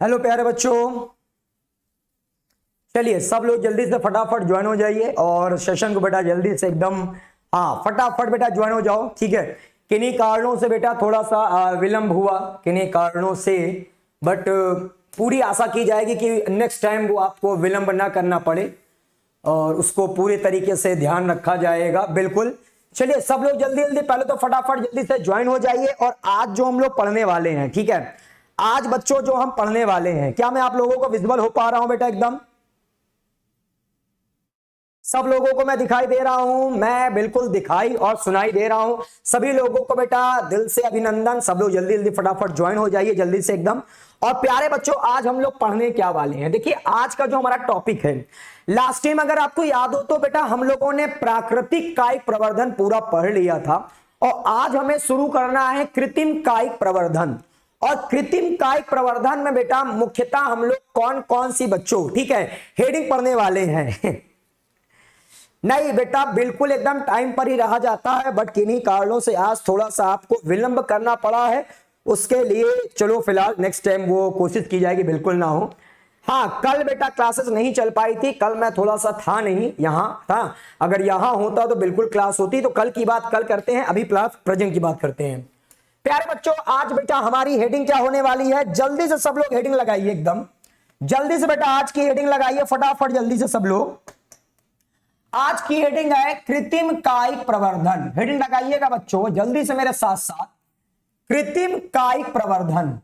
Hello प्यारे बच्चों, चलिए सब लोग जल्दी से फटाफट ज्वाइन हो जाइए और सेशन को बेटा जल्दी से एकदम फटाफट बेटा ज्वाइन हो जाओ। ठीक है, किन्हीं कारणों से बेटा थोड़ा सा विलंब हुआ, किन्हीं कारणों से, बट पूरी आशा की जाएगी कि नेक्स्ट टाइम वो आपको विलंब ना करना पड़े और उसको पूरे तरीके से ध्यान रखा जाएगा। बिल्कुल, चलिए सब लोग जल्दी जल्दी पहले तो फटाफट जल्दी से ज्वाइन हो जाइए। और आज जो हम लोग पढ़ने वाले हैं, ठीक है, आज बच्चों जो हम पढ़ने वाले हैं, क्या मैं आप लोगों को विजुअल हो पा रहा हूं बेटा? एकदम सब लोगों को मैं दिखाई दे रहा हूं, मैं बिल्कुल दिखाई और सुनाई दे रहा हूं सभी लोगों को बेटा। दिल से अभिनंदन, सब लोग जल्दी जल्दी फटाफट ज्वाइन हो जाइए जल्दी से एकदम। और प्यारे बच्चों, आज हम लोग पढ़ने क्या वाले हैं? देखिए आज का जो हमारा टॉपिक है, लास्ट टाइम अगर आपको याद हो तो बेटा हम लोगों ने प्राकृतिक कायिक प्रवर्धन पूरा पढ़ लिया था और आज हमें शुरू करना है कृत्रिम कायिक प्रवर्धन। और कृत्रिम कायिक प्रवर्धन में बेटा मुख्यतः हम लोग कौन कौन सी बच्चों, ठीक है, हेडिंग पढ़ने वाले हैं। नहीं बेटा, बिल्कुल एकदम टाइम पर ही रहा जाता है, बट किन्हीं कारणों से आज थोड़ा सा आपको विलंब करना पड़ा है। उसके लिए चलो फिलहाल नेक्स्ट टाइम वो कोशिश की जाएगी बिल्कुल ना हो। हाँ, कल बेटा क्लासेस नहीं चल पाई थी, कल मैं थोड़ा सा था नहीं यहाँ था। अगर यहाँ होता तो बिल्कुल क्लास होती। तो कल की बात कल करते हैं, अभी प्रेजेंट की बात करते हैं। प्यारे बच्चों, आज बेटा हमारी हेडिंग क्या होने वाली है? जल्दी से सब लोग हेडिंग लगाइए, एकदम जल्दी से बेटा आज की हेडिंग लगाइए फटाफट जल्दी से सब लोग। आज की हेडिंग है कृत्रिम कायिक प्रवर्धन। हेडिंग लगाइएगा बच्चों जल्दी से मेरे साथ साथ। कृत्रिम कायिक प्रवर्धन,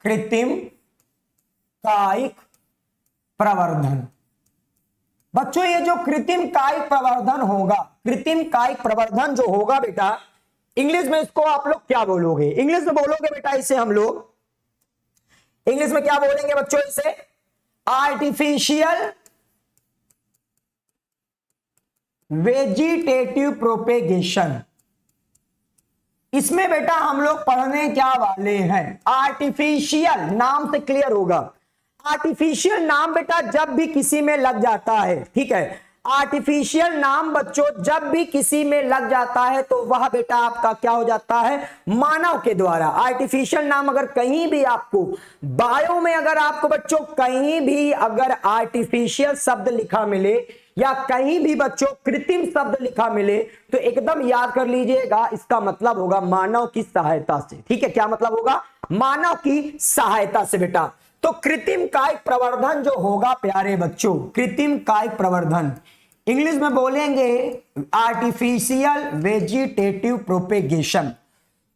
कृत्रिम कायिक प्रवर्धन। बच्चों ये जो कृत्रिम कायिक प्रवर्धन होगा, कृत्रिम कायिक प्रवर्धन जो होगा बेटा, इंग्लिश में इसको आप लोग क्या बोलोगे? इंग्लिश में बोलोगे बेटा इसे हम लोग, इंग्लिश में क्या बोलेंगे बच्चों इसे? Artificial vegetative propagation. इसमें बेटा हम लोग पढ़ने क्या वाले हैं? आर्टिफिशियल, नाम से क्लियर होगा। आर्टिफिशियल नाम बेटा जब भी किसी में लग जाता है, ठीक है, आर्टिफिशियल नाम बच्चों जब भी किसी में लग जाता है तो वह बेटा आपका क्या हो जाता है? मानव के द्वारा। आर्टिफिशियल नाम अगर कहीं भी आपको बायो में, अगर आपको बच्चों कहीं भी अगर आर्टिफिशियल शब्द लिखा मिले या कहीं भी बच्चों कृत्रिम शब्द लिखा मिले तो एकदम याद कर लीजिएगा, इसका मतलब होगा मानव की सहायता से। ठीक है, क्या मतलब होगा? मानव की सहायता से बेटा। तो कृत्रिम कायिक प्रवर्धन जो होगा प्यारे बच्चों, कृत्रिम कायिक प्रवर्धन इंग्लिश में बोलेंगे आर्टिफिशियल वेजिटेटिव प्रोपेगेशन।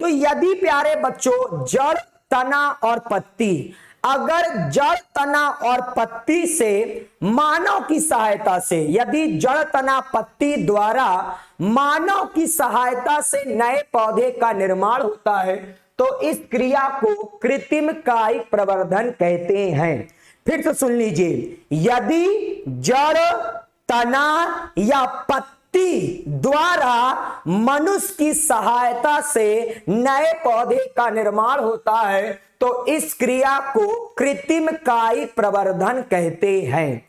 तो यदि प्यारे बच्चों जड़, तना और पत्ती, अगर जड़, तना और पत्ती से मानव की सहायता से, यदि जड़, तना, पत्ती द्वारा मानव की सहायता से नए पौधे का निर्माण होता है तो इस क्रिया को कृत्रिम कायिक प्रवर्धन कहते हैं। फिर से सुन लीजिए, यदि जड़, तना या पत्ती द्वारा मनुष्य की सहायता से नए पौधे का निर्माण होता है तो इस क्रिया को कृत्रिम कायिक प्रवर्धन कहते हैं।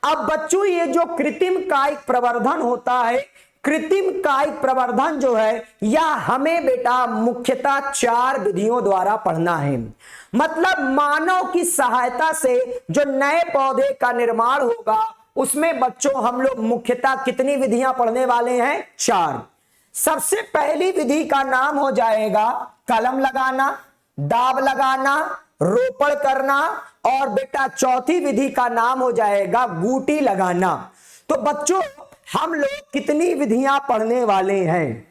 अब बच्चों ये जो कृत्रिम कायिक प्रवर्धन होता है, कृत्रिम कायिक प्रवर्धन जो है यह हमें बेटा मुख्यतः 4 विधियों द्वारा पढ़ना है। मतलब मानव की सहायता से जो नए पौधे का निर्माण होगा उसमें बच्चों हम लोग मुख्यतः कितनी विधियां पढ़ने वाले हैं? 4। सबसे पहली विधि का नाम हो जाएगा कलम लगाना, दाब लगाना, रोपण करना और बेटा चौथी विधि का नाम हो जाएगा गूटी लगाना। तो बच्चों हम लोग कितनी विधियां पढ़ने वाले हैं?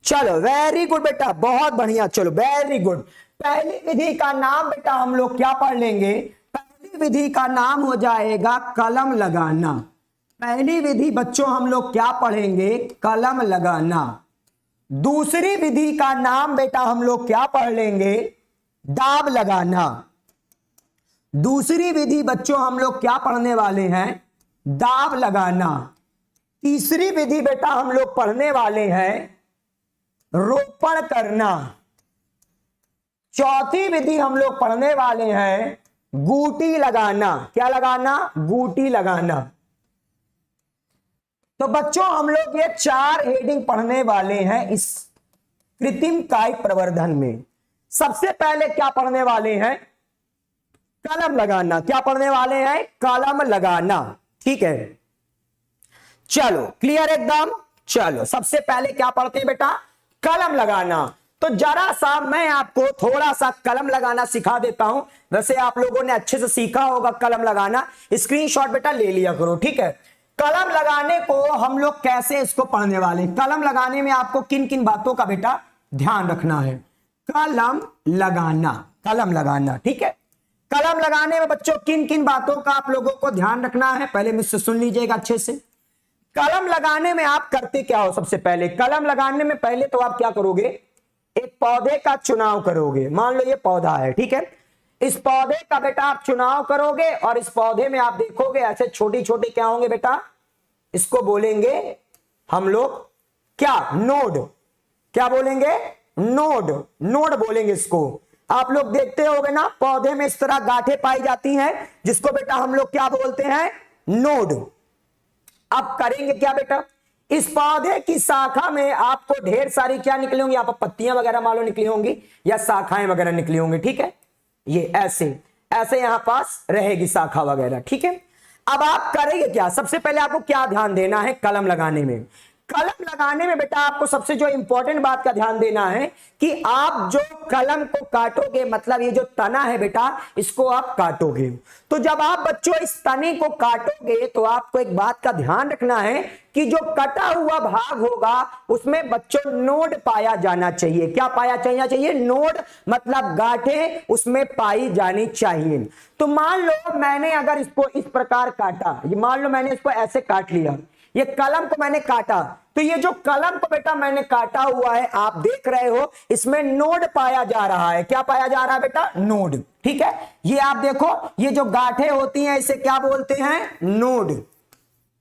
चलो वेरी गुड बेटा, बहुत बढ़िया, चलो वेरी गुड। पहली विधि का नाम बेटा हम लोग क्या पढ़ लेंगे? पहली विधि का नाम हो जाएगा कलम लगाना। पहली विधि बच्चों हम लोग क्या पढ़ेंगे? कलम लगाना। दूसरी विधि का नाम बेटा हम लोग क्या पढ़ लेंगे? दाब लगाना। दूसरी विधि बच्चों हम लोग क्या पढ़ने वाले हैं? दाब लगाना। तीसरी विधि बेटा हम लोग पढ़ने वाले हैं रोपण करना। चौथी विधि हम लोग पढ़ने वाले हैं गूटी लगाना। क्या लगाना? गूटी लगाना। तो बच्चों हम लोग ये 4 हेडिंग पढ़ने वाले हैं इस कृत्रिम कायिक प्रवर्धन में। सबसे पहले क्या पढ़ने वाले हैं, कलम लगाना। क्या पढ़ने वाले हैं, कलम लगाना। ठीक है, चलो क्लियर एकदम। चलो सबसे पहले क्या पढ़ते हैं बेटा, कलम लगाना। तो जरा सा मैं आपको थोड़ा सा कलम लगाना सिखा देता हूं। वैसे आप लोगों ने अच्छे से सीखा होगा कलम लगाना, स्क्रीनशॉट बेटा ले लिया करो। ठीक है, कलम लगाने को हम लोग कैसे इसको पढ़ने वाले, कलम लगाने में आपको किन किन बातों का बेटा ध्यान रखना है। कलम लगाना, कलम लगाना। ठीक है, कलम लगाने में बच्चों किन किन बातों का आप लोगों को ध्यान रखना है, पहले मुझसे सुन लीजिएगा अच्छे से। कलम लगाने में आप करते क्या हो, सबसे पहले कलम लगाने में पहले तो आप क्या करोगे, एक पौधे का चुनाव करोगे। मान लो ये पौधा है, ठीक है, इस पौधे का बेटा आप चुनाव करोगे और इस पौधे में आप देखोगे ऐसे छोटी छोटी क्या होंगे बेटा, इसको बोलेंगे हम लोग क्या, नोड। क्या बोलेंगे, नोड, नोड बोलेंगे इसको। आप लोग देखते होगे ना पौधे में इस तरह गांठें पाई जाती हैं, जिसको बेटा हम लोग क्या बोलते हैं, नोड। अब करेंगे क्या बेटा, इस पौधे की शाखा में आपको ढेर सारी क्या निकली होंगी, आप पत्तियां वगैरह मान लो निकली होंगी या शाखाएं वगैरह निकली होंगी। ठीक है, ये ऐसे ऐसे यहां पास रहेगी शाखा वगैरह। ठीक है, अब आप करेंगे क्या, सबसे पहले आपको क्या ध्यान देना है कलम लगाने में। कलम लगाने में बेटा आपको सबसे जो इंपॉर्टेंट बात का ध्यान देना है कि आप जो कलम को काटोगे, मतलब ये जो तना है बेटा इसको आप काटोगे। तो जब आप बच्चों इस तने को काटोगे तो आपको एक बात का ध्यान रखना है कि जो कटा हुआ भाग होगा उसमें बच्चों नोड पाया जाना चाहिए। क्या पाया चाहिए, नोड, मतलब गांठें उसमें पाई जानी चाहिए। तो मान लो मैंने अगर इसको इस प्रकार काटा, मान लो मैंने इसको ऐसे काट लिया, ये कलम को मैंने काटा, तो ये जो कलम को बेटा मैंने काटा हुआ है आप देख रहे हो इसमें नोड पाया जा रहा है। क्या पाया जा रहा है बेटा, नोड। ठीक है, ये आप देखो ये जो गांठें होती हैं इसे क्या बोलते हैं, नोड।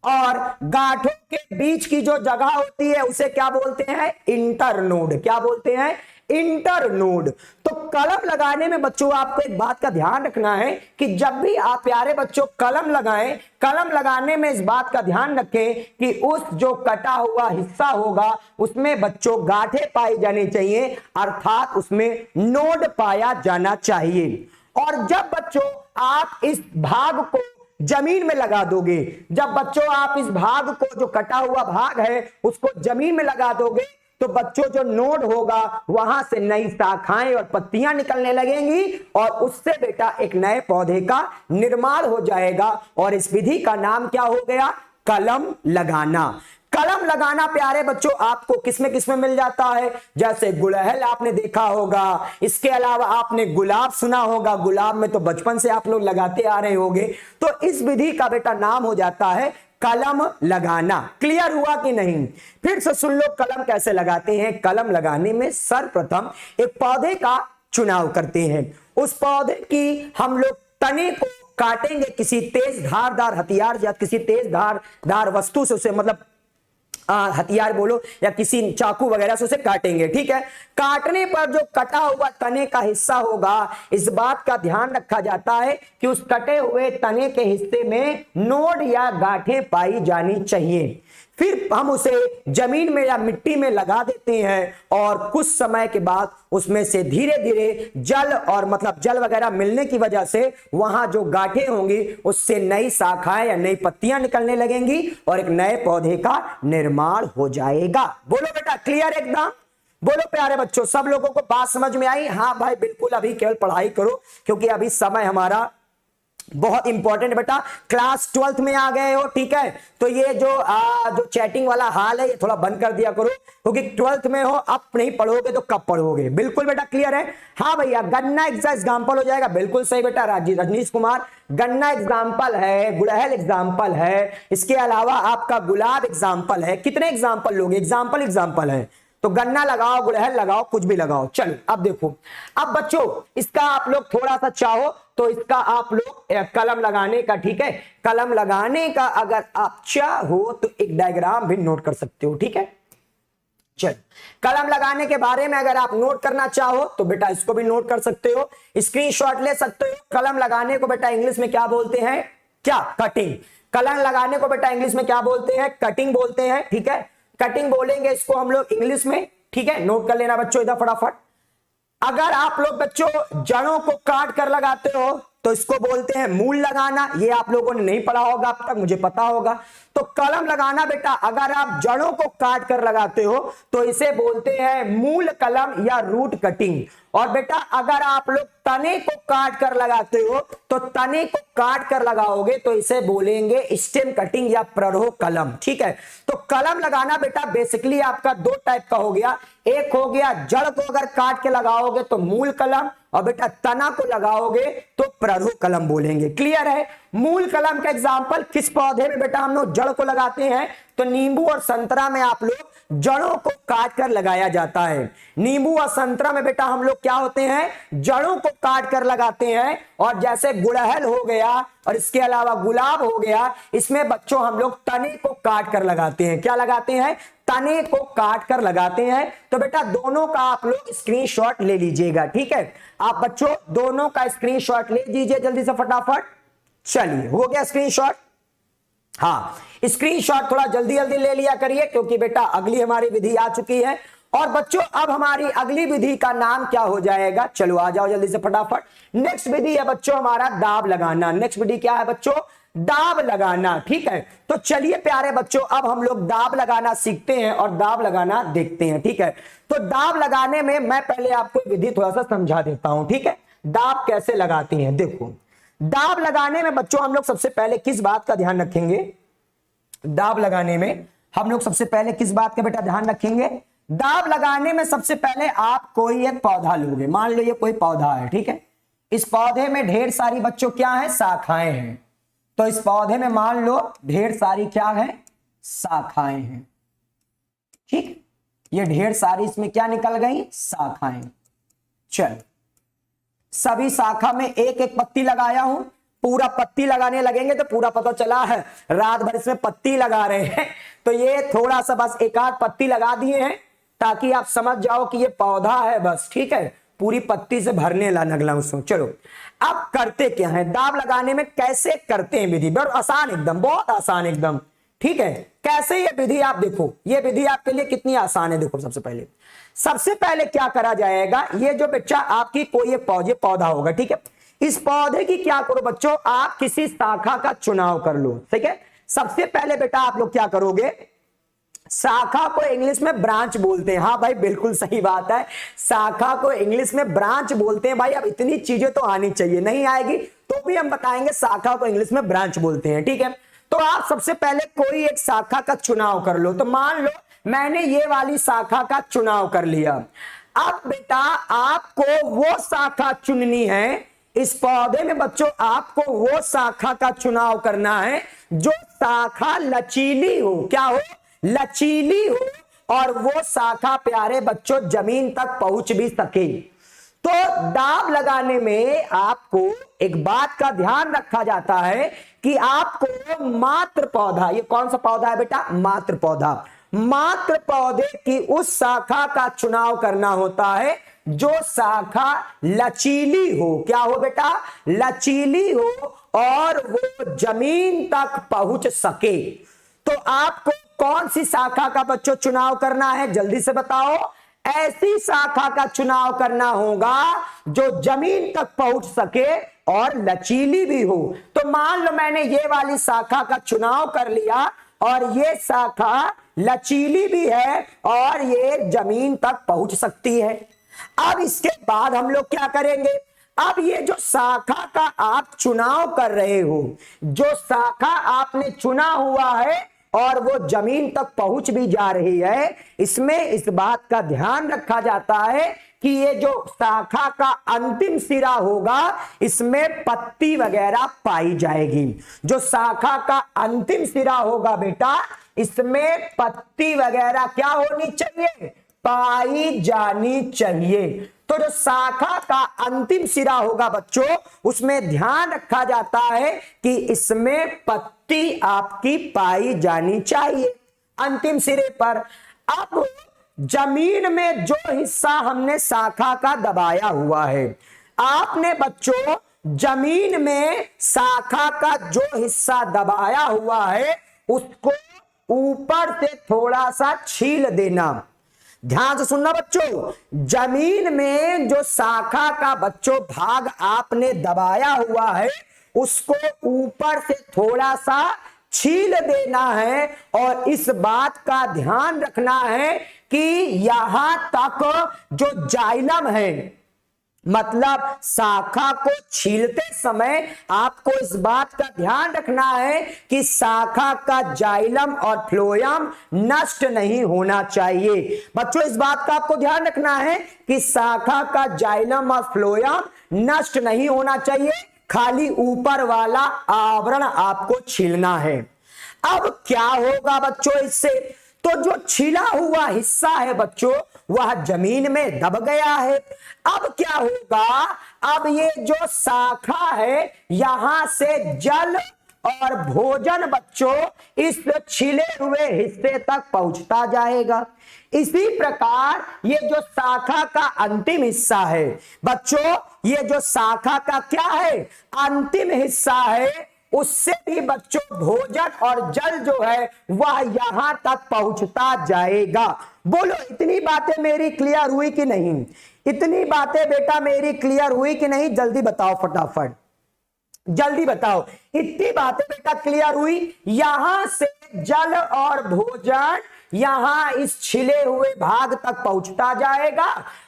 और गांठों के बीच की जो जगह होती है उसे क्या बोलते हैं, इंटरनोड। क्या बोलते हैं, इंटरनोड। तो कलम लगाने में बच्चों आपको एक बात का ध्यान रखना है कि जब भी आप प्यारे बच्चों कलम लगाएं, कलम लगाने में इस बात का ध्यान रखें कि उस जो कटा हुआ हिस्सा होगा उसमें बच्चों गांठें पाई जानी चाहिए, अर्थात उसमें नोड पाया जाना चाहिए। और जब बच्चों आप इस भाग को जमीन में लगा दोगे, जब बच्चों आप इस भाग को जो कटा हुआ भाग है उसको जमीन में लगा दोगे तो बच्चों जो नोड होगा वहां से नई शाखाएं और पत्तियां निकलने लगेंगी और उससे बेटा एक नए पौधे का निर्माण हो जाएगा। और इस विधि का नाम क्या हो गया, कलम लगाना। कलम लगाना प्यारे बच्चों आपको किसमें किसमें मिल जाता है, जैसे गुड़हल आपने देखा होगा, इसके अलावा आपने गुलाब सुना होगा, गुलाब में तो बचपन से आप लोग लगाते आ रहे होंगे। तो इस विधि का बेटा नाम हो जाता है कलम लगाना। क्लियर हुआ कि नहीं, फिर से सुन लो कलम कैसे लगाते हैं। कलम लगाने में सर्वप्रथम एक पौधे का चुनाव करते हैं, उस पौधे की हम लोग तने को काटेंगे किसी तेज धारदार हथियार या किसी तेज धारदार वस्तु से, उसे मतलब हथियार बोलो या किसी चाकू वगैरह से उसे काटेंगे। ठीक है, काटने पर जो कटा हुआ तने का हिस्सा होगा इस बात का ध्यान रखा जाता है कि उस कटे हुए तने के हिस्से में नोड या गांठें पाई जानी चाहिए। फिर हम उसे जमीन में या मिट्टी में लगा देते हैं और कुछ समय के बाद उसमें से धीरे धीरे जल और मतलब जल वगैरह मिलने की वजह से वहां जो गांठें होंगी उससे नई शाखाएं या नई पत्तियां निकलने लगेंगी और एक नए पौधे का निर्माण हो जाएगा। बोलो बेटा क्लियर एकदम, बोलो प्यारे बच्चों, सब लोगों को बात समझ में आई? हाँ भाई बिल्कुल, अभी केवल पढ़ाई करो क्योंकि अभी समय हमारा बहुत इंपॉर्टेंट बेटा, क्लास 12th में आ गए हो। ठीक है, तो ये जो चैटिंग वाला हाल है ये थोड़ा बंद कर दिया करो क्योंकि 12th में हो, अब नहीं पढ़ोगे तो कब पढ़ोगे। बिल्कुल बेटा क्लियर है? हाँ भैया, गन्ना एग्जाम्पल हो जाएगा, बिल्कुल सही बेटा रजनीश कुमार, गन्ना एग्जाम्पल है, गुड़हल एग्जाम्पल है, इसके अलावा आपका गुलाब एग्जाम्पल है। कितने एग्जाम्पल लोगे, एग्जाम्पल है तो गन्ना लगाओ, गुड़हल लगाओ, कुछ भी लगाओ। चलो अब देखो, अब बच्चों इसका आप लोग थोड़ा सा चाहो तो इसका आप लोग कलम लगाने का, ठीक है, कलम लगाने का अगर आप चाहो तो एक डायग्राम भी नोट कर सकते हो। ठीक है, चलो कलम लगाने के बारे में अगर आप नोट करना चाहो तो बेटा इसको भी नोट कर सकते हो, स्क्रीनशॉट ले सकते हो। कलम लगाने को बेटा इंग्लिश में क्या बोलते हैं, क्या, कटिंग। कलम लगाने को बेटा इंग्लिश में क्या बोलते हैं, कटिंग बोलते हैं। ठीक है, कटिंग बोलेंगे इसको हम लोग इंग्लिश में। ठीक है, नोट कर लेना बच्चों इधर फटाफट। अगर आप लोग बच्चों जड़ों को काट कर लगाते हो तो इसको बोलते हैं मूल लगाना। ये आप लोगों ने नहीं पढ़ा होगा अब तक, मुझे पता होगा। तो कलम लगाना बेटा, अगर आप जड़ों को काट कर लगाते हो तो इसे बोलते हैं मूल कलम या रूट कटिंग। और बेटा अगर आप लोग तने को काट कर लगाते हो तो तने को काट कर लगाओगे तो इसे बोलेंगे स्टेम कटिंग या प्ररोह कलम। ठीक है, तो कलम लगाना बेटा बेसिकली आपका दो टाइप का हो गया। एक हो गया जड़ को अगर काट के लगाओगे तो मूल कलम, और बेटा तना को लगाओगे तो प्ररोह कलम बोलेंगे। क्लियर है? मूल कलम का एग्जांपल किस पौधे में बेटा हम लोग जड़ को लगाते हैं? तो नींबू और संतरा में आप लोग जड़ों को काट कर लगाया जाता है। नींबू और संतरा में बेटा हम लोग क्या होते हैं? जड़ों को काट कर लगाते हैं। और जैसे गुड़हल हो गया और इसके अलावा गुलाब हो गया, इसमें बच्चों हम लोग तने को काट कर लगाते हैं। क्या लगाते हैं? तने को काट कर लगाते हैं। तो बेटा दोनों का आप लोग स्क्रीनशॉट ले लीजिएगा। ठीक है, आप बच्चों दोनों का स्क्रीनशॉट ले लीजिए जल्दी से फटाफट। चलिए, हो गया स्क्रीनशॉट? हाँ, स्क्रीनशॉट थोड़ा जल्दी जल्दी ले लिया करिए क्योंकि बेटा अगली हमारी विधि आ चुकी है। और बच्चों अब हमारी अगली विधि का नाम क्या हो जाएगा? चलो आ जाओ जल्दी से फटाफट। नेक्स्ट विधि है बच्चों हमारा दाब लगाना। नेक्स्ट विधि क्या है बच्चों? दाब लगाना। ठीक है, तो चलिए प्यारे बच्चों अब हम लोग दाब लगाना सीखते हैं और दाब लगाना देखते हैं। ठीक है, तो दाब लगाने में मैं पहले आपको विधि थोड़ा सा समझा देता हूं। ठीक है, दाब कैसे लगाते हैं देखो। दाब लगाने में बच्चों हम लोग सबसे पहले किस बात का ध्यान रखेंगे? दाब लगाने में हम लोग सबसे पहले किस बात का बेटा ध्यान रखेंगे? दाब लगाने में सबसे पहले आप कोई एक पौधा लोगे। मान लो ये कोई पौधा है। ठीक है, इस पौधे में ढेर सारी बच्चों क्या है? शाखाएं हैं। तो इस पौधे में मान लो ढेर सारी क्या है? शाखाएं हैं। ठीक, ये ढेर सारी इसमें क्या निकल गई? शाखाएं। चल, सभी शाखा में एक एक पत्ती लगाया हूं। पूरा पत्ती लगाने लगेंगे तो पूरा पता चला है रात भर इसमें पत्ती लगा रहे हैं। तो ये थोड़ा सा बस एक आध पत्ती लगा दिए हैं ताकि आप समझ जाओ कि ये पौधा है बस। ठीक है, पूरी पत्ती से भरने लगला उसको। चलो अब करते क्या है दाब लगाने में, कैसे करते हैं विधि? बहुत आसान एकदम, बहुत आसान एकदम। ठीक है, कैसे ये विधि आप देखो, ये विधि आपके लिए कितनी आसान है। देखो सबसे पहले क्या करा जाएगा? ये जो बच्चा आपकी कोई एक पौधा होगा। ठीक है, इस पौधे की क्या करो बच्चों? आप किसी शाखा का चुनाव कर लो। ठीक है, सबसे पहले बेटा आप लोग क्या करोगे? शाखा को इंग्लिश में ब्रांच बोलते हैं। हाँ भाई बिल्कुल सही बात है, शाखा को इंग्लिश में ब्रांच बोलते हैं। भाई अब इतनी चीजें तो आनी चाहिए, नहीं आएगी तो भी हम बताएंगे शाखा को इंग्लिश में ब्रांच बोलते हैं। ठीक है, तो आप सबसे पहले कोई एक शाखा का चुनाव कर लो। तो मान लो मैंने ये वाली शाखा का चुनाव कर लिया। अब बेटा आपको वो शाखा चुननी है इस पौधे में बच्चों, आपको वो शाखा का चुनाव करना है जो शाखा लचीली हो। क्या हो? लचीली हो, और वो शाखा प्यारे बच्चों जमीन तक पहुंच भी सके। तो दाब लगाने में आपको एक बात का ध्यान रखा जाता है कि आपको मात्र पौधा, ये कौन सा पौधा है बेटा? मात्र पौधा। मात्र पौधे की उस शाखा का चुनाव करना होता है जो शाखा लचीली हो। क्या हो बेटा? लचीली हो और वो जमीन तक पहुंच सके। तो आपको कौन सी शाखा का बच्चों चुनाव करना है? जल्दी से बताओ। ऐसी शाखा का चुनाव करना होगा जो जमीन तक पहुंच सके और लचीली भी हो। तो मान लो मैंने ये वाली शाखा का चुनाव कर लिया और ये शाखा लचीली भी है और ये जमीन तक पहुंच सकती है। अब इसके बाद हम लोग क्या करेंगे? अब ये जो शाखा का आप चुनाव कर रहे हो, जो शाखा आपने चुना हुआ है और वो जमीन तक पहुंच भी जा रही है, इसमें इस बात का ध्यान रखा जाता है कि ये जो शाखा का अंतिम सिरा होगा इसमें पत्ती वगैरह पाई जाएगी। जो शाखा का अंतिम सिरा होगा बेटा इसमें पत्ती वगैरह क्या होनी चाहिए? पाई जानी चाहिए। तो जो शाखा का अंतिम सिरा होगा बच्चों उसमें ध्यान रखा जाता है कि इसमें पत्ती आपकी पाई जानी चाहिए अंतिम सिरे पर। अब जमीन में जो हिस्सा हमने शाखा का दबाया हुआ है, आपने बच्चों जमीन में शाखा का जो हिस्सा दबाया हुआ है उसको ऊपर से थोड़ा सा छील देना। ध्यान से सुनना बच्चों, जमीन में जो शाखा का बच्चों भाग आपने दबाया हुआ है उसको ऊपर से थोड़ा सा छील देना है और इस बात का ध्यान रखना है कि यहां तक जो जाइलम है, मतलब शाखा को छीलते समय आपको इस बात का ध्यान रखना है कि शाखा का जाइलम और फ्लोएम नष्ट नहीं होना चाहिए। बच्चों इस बात का आपको ध्यान रखना है कि शाखा का जाइलम और फ्लोएम नष्ट नहीं होना चाहिए, खाली ऊपर वाला आवरण आपको छीलना है। अब क्या होगा बच्चों इससे, तो जो छिला हुआ हिस्सा है बच्चों वह जमीन में दब गया है। अब क्या होगा, अब ये जो शाखा है यहां से जल और भोजन बच्चों इस छिले हुए हिस्से तक पहुंचता जाएगा। इसी प्रकार ये जो शाखा का अंतिम हिस्सा है बच्चों, ये जो शाखा का क्या है अंतिम हिस्सा है, उससे भी बच्चों भोजन और जल जो है वह यहां तक पहुंचता जाएगा। बोलो इतनी बातें मेरी क्लियर हुई कि नहीं? इतनी बातें बेटा मेरी क्लियर हुई कि नहीं? जल्दी बताओ, फटाफट जल्दी बताओ। इतनी बातें बेटा क्लियर हुई? यहां से जल और भोजन यहां इस छिले हुए भाग तक पहुंचता जाएगा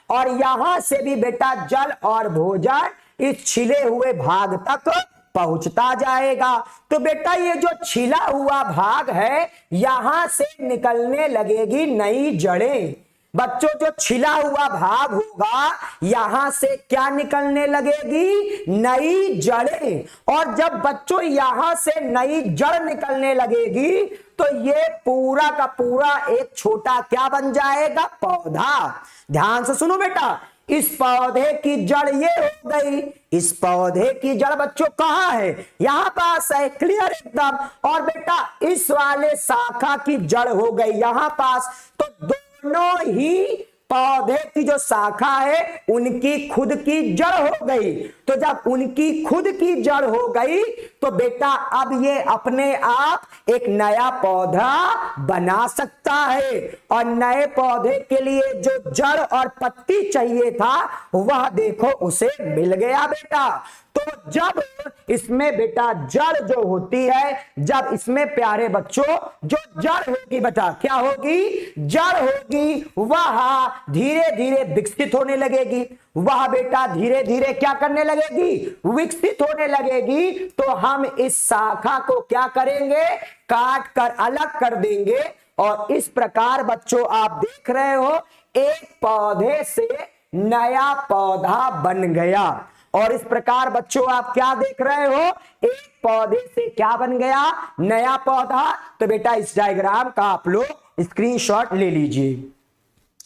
और यहां से भी बेटा जल और भोजन इस छिले हुए भाग तक पहुंचता जाएगा। तो बेटा ये जो छिला हुआ भाग है यहां से निकलने लगेगी नई जड़ें। बच्चों जो छिला हुआ भाग होगा यहां से क्या निकलने लगेगी? नई जड़ें। और जब बच्चों यहां से नई जड़ निकलने लगेगी तो ये पूरा का पूरा एक छोटा क्या बन जाएगा? पौधा। ध्यान से सुनो बेटा, इस पौधे की जड़ ये हो गई। इस पौधे की जड़ बच्चों कहां है? यहां पास है, क्लियर एकदम। और बेटा इस वाले शाखा की जड़ हो गई यहां पास। तो दोनों ही पौधे की जो शाखा है उनकी खुद की जड़ हो गई। तो जब उनकी खुद की जड़ हो गई तो बेटा अब ये अपने आप एक नया पौधा बना सकता है। और नए पौधे के लिए जो जड़ और पत्ती चाहिए था वह देखो उसे मिल गया बेटा। तो जब इसमें बेटा जड़ जो होती है, जब इसमें प्यारे बच्चों जो जड़ होगी बेटा क्या होगी? जड़ होगी, वह धीरे धीरे विकसित होने लगेगी। वह बेटा धीरे धीरे क्या करने लगेगी? विकसित होने लगेगी। तो हम इस शाखा को क्या करेंगे? काट कर अलग कर देंगे। और इस प्रकार बच्चों आप देख रहे हो एक पौधे से नया पौधा बन गया। और इस प्रकार बच्चों आप क्या देख रहे हो? एक पौधे से क्या बन गया? नया पौधा। तो बेटा इस डायग्राम का आप लोग स्क्रीनशॉट ले लीजिए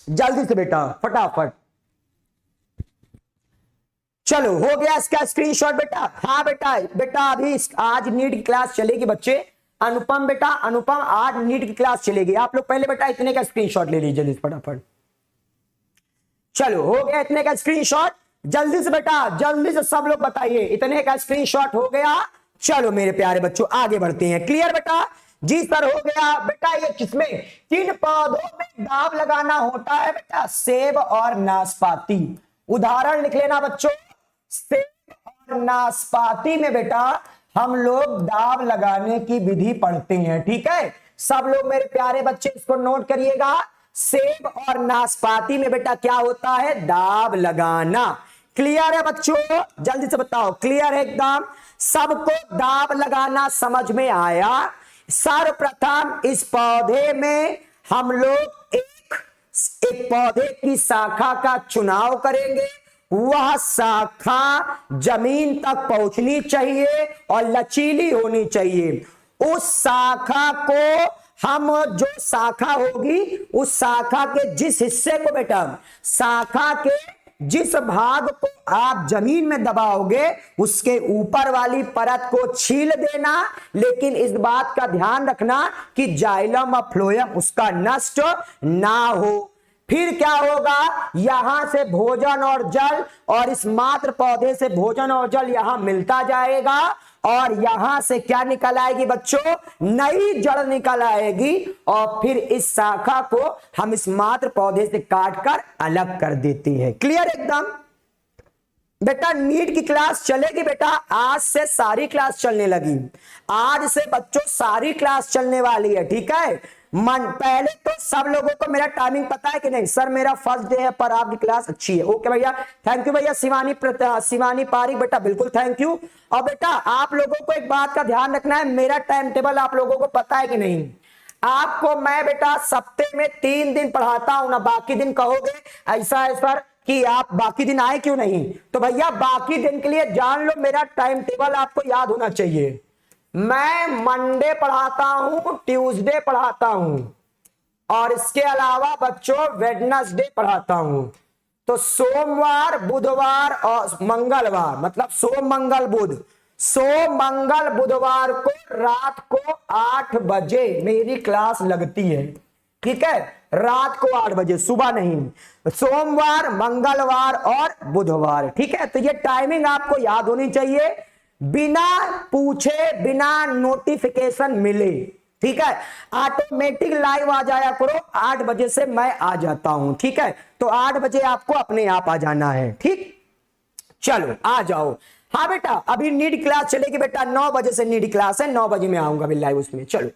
जल्दी से बेटा, फटाफट। चलो हो गया इसका स्क्रीनशॉट बेटा। हाँ बेटा, बेटा अभी आज नीट की क्लास चलेगी बच्चे। अनुपम बेटा, अनुपम आज नीट की क्लास चलेगी। आप लोग पहले बेटा इतने का स्क्रीनशॉट ले लीजिए जल्दी फटाफट। चलो हो गया इतने का स्क्रीनशॉट, जल्दी से बेटा जल्दी से सब लोग बताइए। इतने का स्क्रीनशॉट हो गया। चलो मेरे प्यारे बच्चों आगे बढ़ते हैं। क्लियर बेटा? जी सर हो गया बेटा। ये किसमें, किन पौधों में दाव लगाना होता है बेटा? सेब और नाशपाती। उदाहरण लिख लेना बच्चों। सेब और नाशपाती में बेटा हम लोग दाव लगाने की विधि पढ़ते हैं। ठीक है, सब लोग मेरे प्यारे बच्चे इसको नोट करिएगा। सेब और नाशपाती में बेटा क्या होता है? दाव लगाना। क्लियर है बच्चों? जल्दी से बताओ, क्लियर है एकदम? सबको दाव लगाना समझ में आया? सर्वप्रथम इस पौधे में हम लोग एक पौधे की शाखा का चुनाव करेंगे। वह शाखा जमीन तक पहुंचनी चाहिए और लचीली होनी चाहिए। उस शाखा को हम जो शाखा होगी उस शाखा के जिस हिस्से को बेटा, शाखा के जिस भाग को आप जमीन में दबाओगे उसके ऊपर वाली परत को छील देना। लेकिन इस बात का ध्यान रखना कि जाइलम और फ्लोएम उसका नष्ट ना हो। फिर क्या होगा? यहां से भोजन और जल, और इस मात्र पौधे से भोजन और जल यहां मिलता जाएगा। और यहां से क्या निकल आएगी बच्चों, नई जड़ निकल आएगी और फिर इस शाखा को हम इस मात्र पौधे से काटकर अलग कर देते हैं। क्लियर एकदम। बेटा नीट की क्लास चलेगी बेटा, आज से सारी क्लास चलने लगी, आज से बच्चों सारी क्लास चलने वाली है, ठीक है। पहले तो सब लोगों को मेरा टाइमिंग पता है कि नहीं, सर मेरा फर्स्ट डे है पर आपकी क्लास अच्छी है, ओके भैया, थैंक यू भैया। शिवानी पारिक बेटा बिल्कुल थैंक यू। और बेटा आप लोगों को एक बात का ध्यान रखना है, मेरा टाइम टेबल आप लोगों को पता है कि नहीं। आपको मैं बेटा सप्ते में 3 दिन पढ़ाता हूं ना, बाकी दिन कहोगे ऐसा है सर कि आप बाकी दिन आए क्यों नहीं, तो भैया बाकी दिन के लिए जान लो मेरा टाइम टेबल आपको याद होना चाहिए। मैं मंडे पढ़ाता हूं, ट्यूसडे पढ़ाता हूं और इसके अलावा बच्चों वेडनेसडे पढ़ाता हूं। तो सोमवार, बुधवार और मंगलवार, मतलब सोम मंगल बुध, सोम मंगल बुधवार को रात को 8 बजे मेरी क्लास लगती है, ठीक है, रात को 8 बजे, सुबह नहीं, सोमवार, मंगलवार और बुधवार, ठीक है। तो ये टाइमिंग आपको याद होनी चाहिए, बिना पूछे बिना नोटिफिकेशन मिले, ठीक है, ऑटोमेटिक लाइव आ जाया करो, 8 बजे से मैं आ जाता हूं, ठीक है। तो 8 बजे आपको अपने आप आ जाना है, ठीक, चलो आ जाओ। हाँ बेटा अभी नीट क्लास चलेगी बेटा, 9 बजे से नीट क्लास है, 9 बजे मैं आऊंगा अभी लाइव उसमें। चलो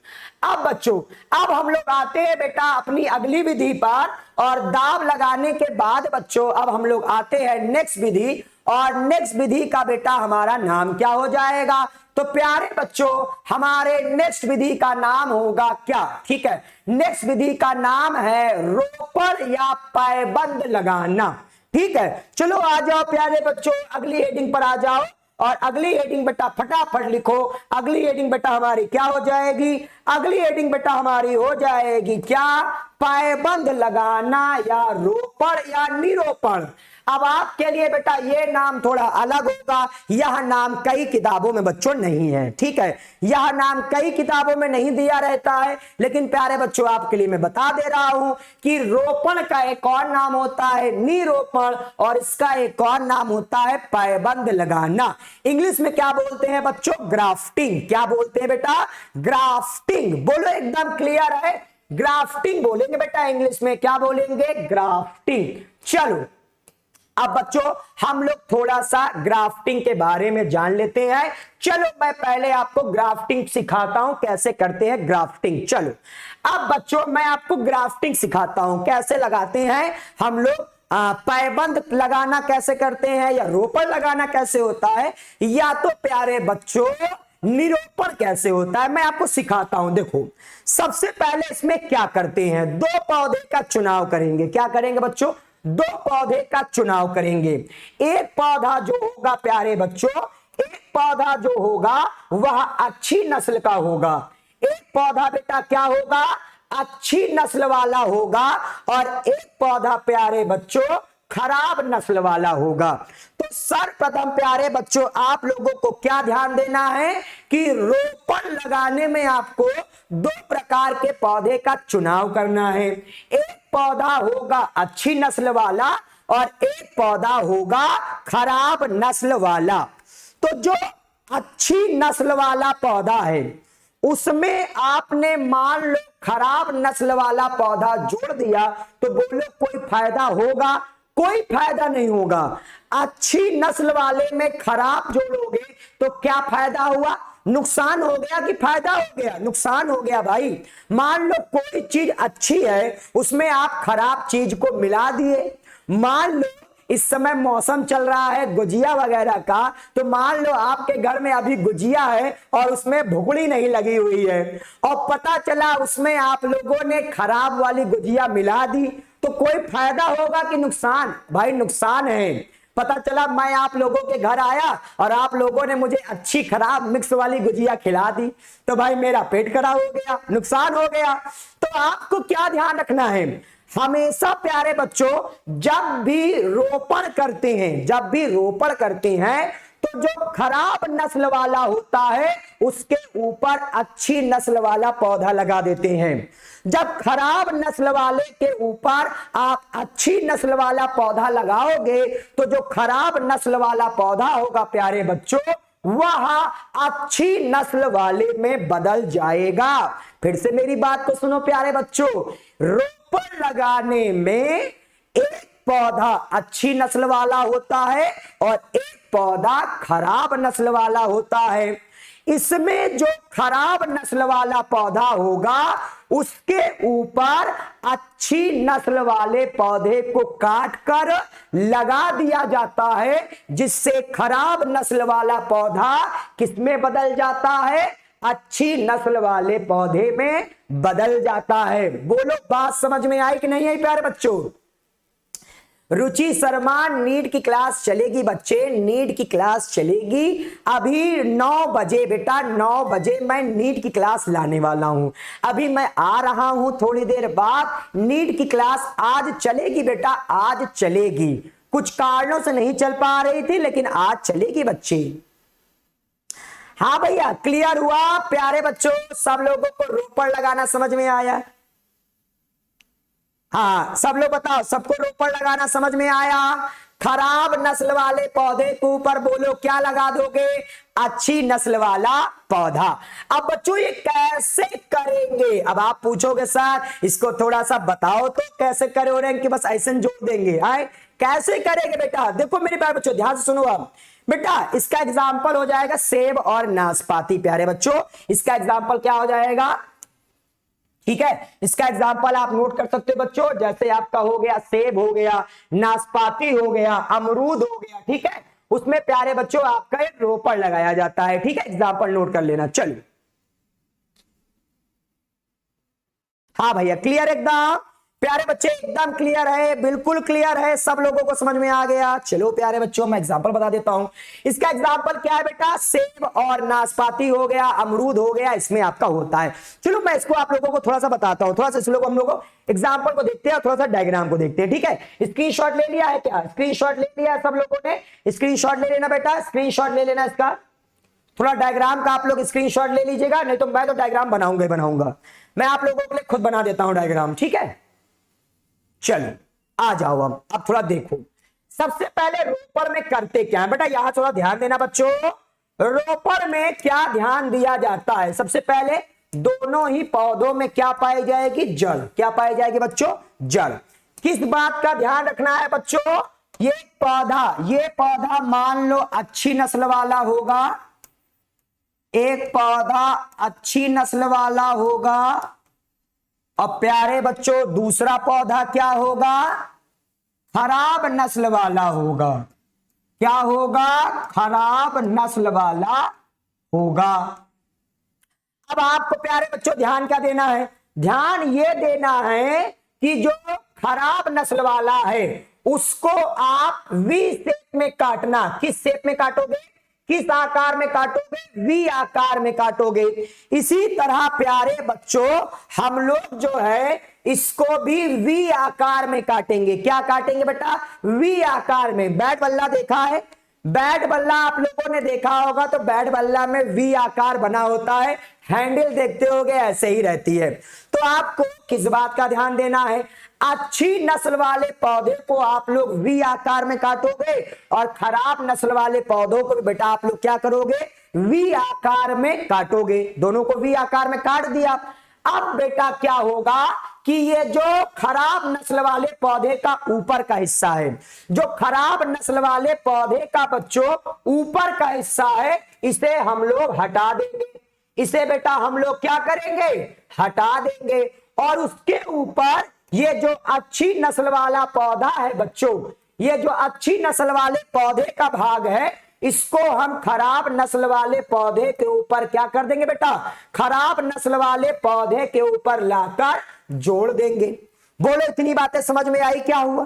अब बच्चों, अब हम लोग आते हैं बेटा अपनी अगली विधि पर, और दाब लगाने के बाद बच्चों अब हम लोग आते हैं नेक्स्ट विधि, और नेक्स्ट विधि का बेटा हमारा नाम क्या हो जाएगा, तो प्यारे बच्चों हमारे नेक्स्ट विधि का नाम होगा क्या, ठीक है, नेक्स्ट विधि का नाम है रोपण या पैबंद लगाना, ठीक है। चलो आ जाओ प्यारे बच्चों, अगली हेडिंग पर आ जाओ, और अगली हेडिंग बेटा फटाफट लिखो। अगली हेडिंग बेटा हमारी क्या हो जाएगी, अगली हेडिंग बेटा हमारी हो जाएगी क्या, पैबंद लगाना या रोपण या निरोपण। अब आपके लिए बेटा ये नाम थोड़ा अलग होगा, यह नाम कई किताबों में बच्चों नहीं है, ठीक है, यह नाम कई किताबों में नहीं दिया रहता है, लेकिन प्यारे बच्चों आपके लिए मैं बता दे रहा हूं कि रोपण का एक और नाम होता है निरोपण, और इसका एक और नाम होता है पैबंद लगाना। इंग्लिश में क्या बोलते हैं बच्चों, ग्राफ्टिंग। क्या बोलते हैं बेटा, ग्राफ्टिंग। बोलो एकदम क्लियर है, ग्राफ्टिंग बोलेंगे बेटा इंग्लिश में, क्या बोलेंगे, ग्राफ्टिंग। चलो अब बच्चों हम लोग थोड़ा सा ग्राफ्टिंग के बारे में जान लेते हैं। चलो मैं पहले आपको ग्राफ्टिंग सिखाता हूं, कैसे करते हैं ग्राफ्टिंग। चलो अब बच्चों मैं आपको ग्राफ्टिंग सिखाता हूं, कैसे लगाते हैं हम लोग, पैबंद लगाना कैसे करते हैं, या रोपण लगाना कैसे होता है, या तो प्यारे बच्चों निरोपण कैसे होता है, मैं आपको सिखाता हूं। देखो सबसे पहले इसमें क्या करते हैं, 2 पौधे का चुनाव करेंगे। क्या करेंगे बच्चों, 2 पौधे का चुनाव करेंगे। एक पौधा जो होगा प्यारे बच्चों, एक पौधा जो होगा वह अच्छी नस्ल का होगा, एक पौधा बेटा क्या होगा, अच्छी नस्ल वाला होगा, और एक पौधा प्यारे बच्चों खराब नस्ल वाला होगा। तो सर्वप्रथम प्यारे बच्चों आप लोगों को क्या ध्यान देना है कि रोपण लगाने में आपको 2 प्रकार के पौधे का चुनाव करना है। एक पौधा होगा अच्छी नस्ल वाला और एक पौधा होगा खराब नस्ल वाला। तो जो अच्छी नस्ल वाला पौधा है उसमें आपने मान लो खराब नस्ल वाला पौधा जोड़ दिया, तो बोलो कोई फायदा होगा, कोई फायदा नहीं होगा। अच्छी नस्ल वाले में खराब जोड़ोगे तो क्या फायदा हुआ, नुकसान हो गया कि फायदा हो गया, नुकसान हो गया भाई। मान लो कोई चीज अच्छी है उसमें आप खराब चीज को मिला दिए, मान लो इस समय मौसम चल रहा है गुजिया वगैरह का, तो मान लो आपके घर में अभी गुजिया है और उसमें भुगड़ी नहीं लगी हुई है, और पता चला उसमें आप लोगों ने खराब वाली गुजिया मिला दी, तो कोई फायदा होगा कि नुकसान, भाई नुकसान है। पता चला मैं आप लोगों के घर आया और आप लोगों ने मुझे अच्छी खराब मिक्स वाली गुजिया खिला दी, तो भाई मेरा पेट खराब हो गया, नुकसान हो गया। तो आपको क्या ध्यान रखना है, हमेशा प्यारे बच्चों जब भी रोपण करते हैं, जब भी रोपण करते हैं तो जो खराब नस्ल वाला होता है उसके ऊपर अच्छी नस्ल वाला पौधा लगा देते हैं। जब खराब नस्ल वाले के ऊपर आप अच्छी नस्ल वाला पौधा लगाओगे तो जो खराब नस्ल वाला पौधा होगा प्यारे बच्चों वह अच्छी नस्ल वाले में बदल जाएगा। फिर से मेरी बात को सुनो प्यारे बच्चों, रोपण लगाने में एक पौधा अच्छी नस्ल वाला होता है और एक पौधा खराब नस्ल वाला होता है। इसमें जो खराब नस्ल वाला पौधा होगा उसके ऊपर अच्छी नस्ल वाले पौधे को काट कर लगा दिया जाता है, जिससे खराब नस्ल वाला पौधा किसमें बदल जाता है? अच्छी नस्ल वाले पौधे में बदल जाता है। बोलो बात समझ में आई कि नहीं आई प्यारे बच्चों? रुचि शर्मा, नीट की क्लास चलेगी बच्चे, नीट की क्लास चलेगी अभी 9 बजे बेटा, 9 बजे मैं नीट की क्लास लाने वाला हूं। अभी मैं आ रहा हूं थोड़ी देर बाद। नीट की क्लास आज चलेगी बेटा, आज चलेगी। कुछ कारणों से नहीं चल पा रही थी लेकिन आज चलेगी बच्चे। हाँ भैया, क्लियर हुआ प्यारे बच्चों? सब लोगों को रोपण लगाना समझ में आया? हाँ, सब लोग बताओ, सबको रोपण लगाना समझ में आया? खराब नस्ल वाले पौधे के ऊपर बोलो क्या लगा दोगे? अच्छी नस्ल वाला पौधा। अब बच्चों ये कैसे करेंगे? अब आप पूछोगे सर इसको थोड़ा सा बताओ तो कैसे करोगे कि बस ऐसे जोड़ देंगे? आए कैसे करेंगे बेटा? देखो मेरे प्यारे बच्चों ध्यान से सुनो। अब बेटा इसका एग्जाम्पल हो जाएगा सेब और नाशपाती। प्यारे बच्चों इसका एग्जाम्पल क्या हो जाएगा? ठीक है, इसका एग्जाम्पल आप नोट कर सकते हो बच्चों, जैसे आपका हो गया सेब, हो गया नाशपाती, हो गया अमरूद, हो गया। ठीक है, उसमें प्यारे बच्चों आपका एक रोपण लगाया जाता है। ठीक है, एग्जाम्पल नोट कर लेना। चलिए, हाँ भैया क्लियर एकदम? प्यारे बच्चे एकदम क्लियर है, बिल्कुल क्लियर है, सब लोगों को समझ में आ गया? चलो प्यारे बच्चों मैं एग्जांपल बता देता हूं। इसका एग्जांपल क्या है बेटा? सेब और नाशपाती हो गया, अमरूद हो गया, इसमें आपका होता है। चलो मैं इसको आप लोगों को थोड़ा सा बताता हूं, थोड़ा सा इस लोग हम लोग एग्जाम्पल को देखते हैं, थोड़ा सा डायग्राम को देखते हैं। ठीक है, स्क्रीनशॉट ले लिया है क्या? स्क्रीनशॉट ले लिया है सब लोगों ने? स्क्रीनशॉट ले लेना बेटा, स्क्रीनशॉट ले लेना इसका। थोड़ा डायग्राम का आप लोग स्क्रीनशॉट ले लीजिएगा, नहीं तो मैं तो डायग्राम बनाऊंगा। मैं आप लोगों के लिए खुद बना देता हूं डायग्राम। ठीक है, चलो आ जाओ। अब थोड़ा देखो, सबसे पहले रोपण में करते क्या है बेटा? यहां थोड़ा ध्यान देना बच्चों। रोपण में क्या ध्यान दिया जाता है? सबसे पहले दोनों ही पौधों में क्या पाई जाएगी? जड़। क्या पाई जाएगी बच्चों? जड़। किस बात का ध्यान रखना है बच्चों? ये पौधा मान लो अच्छी नस्ल वाला होगा, एक पौधा अच्छी नस्ल वाला होगा, अब प्यारे बच्चों दूसरा पौधा क्या होगा? खराब नस्ल वाला होगा। क्या होगा? खराब नस्ल वाला होगा। अब आपको प्यारे बच्चों ध्यान क्या देना है? ध्यान ये देना है कि जो खराब नस्ल वाला है उसको आप वी शेप में काटना। किस शेप में काटोगे? किस आकार में काटोगे? वी आकार में काटोगे। इसी तरह प्यारे बच्चों हम लोग जो है इसको भी वी आकार में काटेंगे। क्या काटेंगे बेटा? वी आकार में। बैट बल्ला देखा है? बैट बल्ला आप लोगों ने देखा होगा, तो बैट बल्ला में वी आकार बना होता है, हैंडल देखते होगे ऐसे ही रहती है। तो आपको किस बात का ध्यान देना है? अच्छी नस्ल वाले पौधे को आप लोग वी आकार में काटोगे और खराब नस्ल वाले पौधों को बेटा आप लोग क्या करोगे? वी आकार में काटोगे। दोनों को वी आकार में काट दिया। अब बेटा क्या होगा कि ये जो खराब नस्ल वाले पौधे का ऊपर का हिस्सा है, जो खराब नस्ल वाले पौधे का बच्चों ऊपर का हिस्सा है, इसे हम लोग हटा देंगे। इसे बेटा हम लोग क्या करेंगे? हटा देंगे। और उसके ऊपर ये जो अच्छी नस्ल वाला पौधा है बच्चों, ये जो अच्छी नस्ल वाले पौधे का भाग है, इसको हम खराब नस्ल वाले पौधे के ऊपर क्या कर देंगे बेटा? खराब नस्ल वाले पौधे के ऊपर लाकर जोड़ देंगे। बोलो इतनी बातें समझ में आई? क्या हुआ?